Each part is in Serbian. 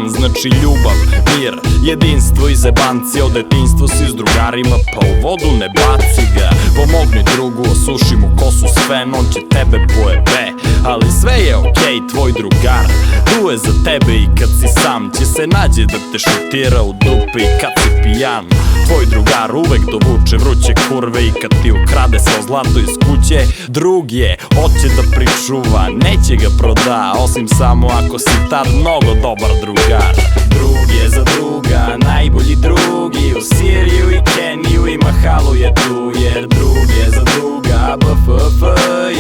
dan, znači ljubav, mir, jedinstvo i zebanci. Od detinjstva si s drugarima, pa u vodu ne baci ga. Pomogni drugu, osuši mu kosu s fen, on će tebe pojebe. Ali sve je okej, tvoj drugar tu je za tebe i kad si sam. Će se nađe da te šutira u dupe i kad si pijan. Tvoj drugar uvek dovuče vruće kurve i kad ti ukrade svo zlato iz kuće. Drug je, hoće da pričuva, neće ga proda, osim samo ako si tad mnogo dobar drugar. Drug je za druga, najbolji drugi, u Siriju i Keniju i Mahalu je tu. Jer drug je za druga, BFF.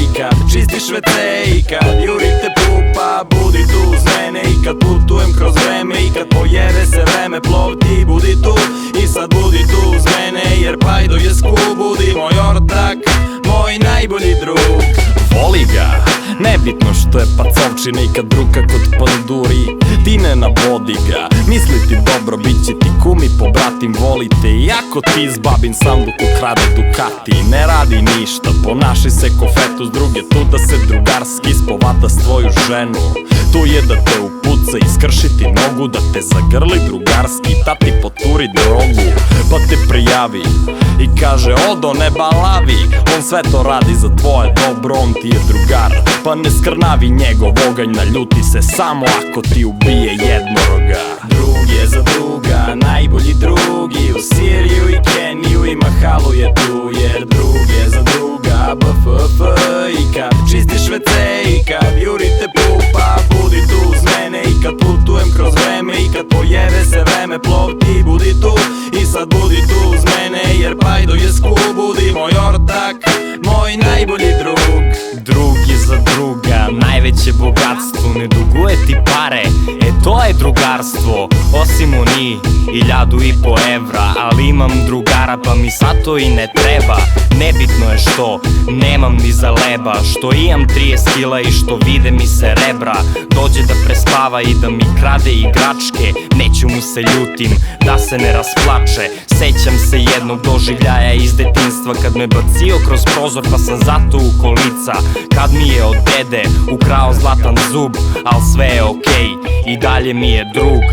I kad čistiš WC i kad jurite pupa, budi tu uz mene. I kad putujem kroz vreme i kad pojede se vreme plov, ti budi tu. I sad budi tu uz mene, jer Pajdo je skup. Budi moj ortak, moj najbolji drug. Voli ga, nebitno što je pacovčina i kad bruka kod panduri, ti ne navodi ga. Misli ti dobro, bit će ti kumi, pobratim, volite. Iako ti s babin sanduk ukrade Ducati, ne radi ništa, ponaši se ko fetus. Drug je tu da se drugarski spovata s tvoju ženu. Tu je da te upuca i skrši ti nogu, da te zagrli drugarski, ta ti poturi drogu. Pa te prijavi i kaže odo ne balavi. On sve to radi za tvoje dobro, on ti je drugar. Pa ne skrnavi njegov oganj, naljuti se samo ako ti ubije jednoroga. Drug je za druga, najbolji drugi, u Siriju i Keniju i Mahalu je tu. Jer drug je za druga, BFF. I kad čistiš WC i kad jurite pupa, budi tu uz mene. I kad putujem kroz vreme i kad pojede se vreme plov, ti budi tu. I sad budi tu uz mene, jer Pajdo je skup. Budi moj ortak, moj najbolji drug. Drug je za druga, najveće bogatstvo, ne duguje ti pare, to je drugarstvo. Osim oni 1500 evra, ali imam drugara pa mi sad to i ne treba. Nebitno je što nemam ni za leba, što imam 30 kila i što vide mi se rebra. Dođe da prespava i da mi krade igračke, neću mu se ljutim da se ne rasplače. Sećam se jednog doživljaja iz detinjstva, kad me bacio kroz prozor pa sam zato u kolica. Kad mi je od dede ukrao zlatan zub, al sve je okej, i dalje mi je drug.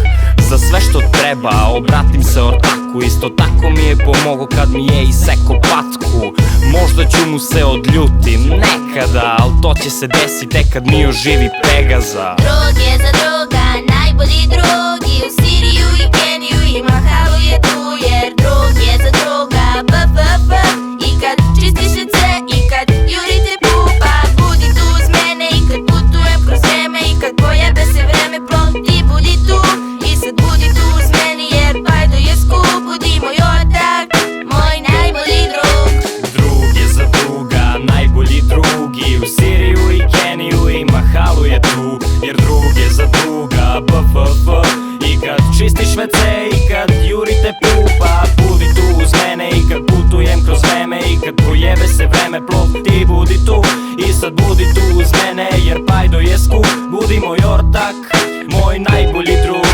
Za sve što treba obratim se ortaku, isto tako mi je pomogao kad mi je iseko patku. Možda ću mu se odljutim nekada, al to će se desiti tek kad mi oživi Pegaza. Drug je za druga, najbolji drugi, u Siriju i Keniju i Mahalu je tu. Jer drug je za druga, BFF. I kad čistiš WC i kad jurite pupa, budi tu uz mene. I kad putujem kroz vreme i kad pojebe se vreme plov, ti budi tu. I sad budi tu uz mene, jer Pajdo je skup. Budi moj ortak, moj najbolji drug. Drug je za druga, najbolji drugi, u Siriju i Keniju i Mahalu je tu. Jer drug je za druga, BFF. I kad čistiš WC i kad jurite pupa, budi tu uz mene. I kad putujem kroz vreme i kad pojebe se vreme plov, ti budi tu. I sad budi tu uz mene, jer Pajdo je skup. Budi moj ortak, moj najbolji drug.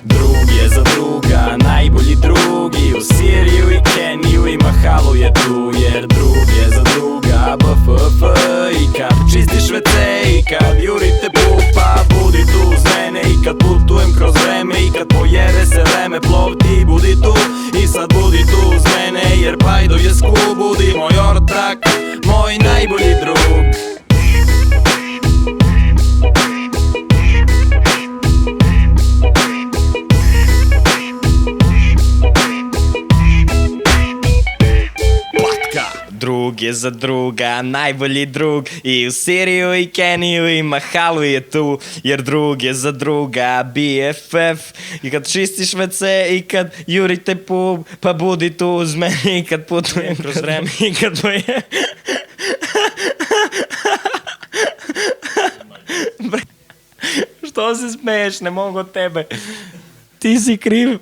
Drug je za druga, najbolji drugi, u Siriju i Keniju i Mahalu je tu. Jer drug je za druga, BFF. I kad čistiš WC i kad jurite pupa, budi tu uz mene. I kad putujem kroz vreme i kad pojede se vreme plov, ti budi tu. I sad budi tu uz mene, jer Pajdo je skup. Budi moj ortak, moj najbolji drug. Drug je za druga, najbolji drug, i u Siriju i Keniju i Mahalu je tu. Jer drug je za druga, BFF. I kad čistiš WC i kad jurite pup, pa budi tu uz mene. I kad putujem kroz vreme i kad poje... Što se smeješ, ne mogu od tebe. Ti si kriv.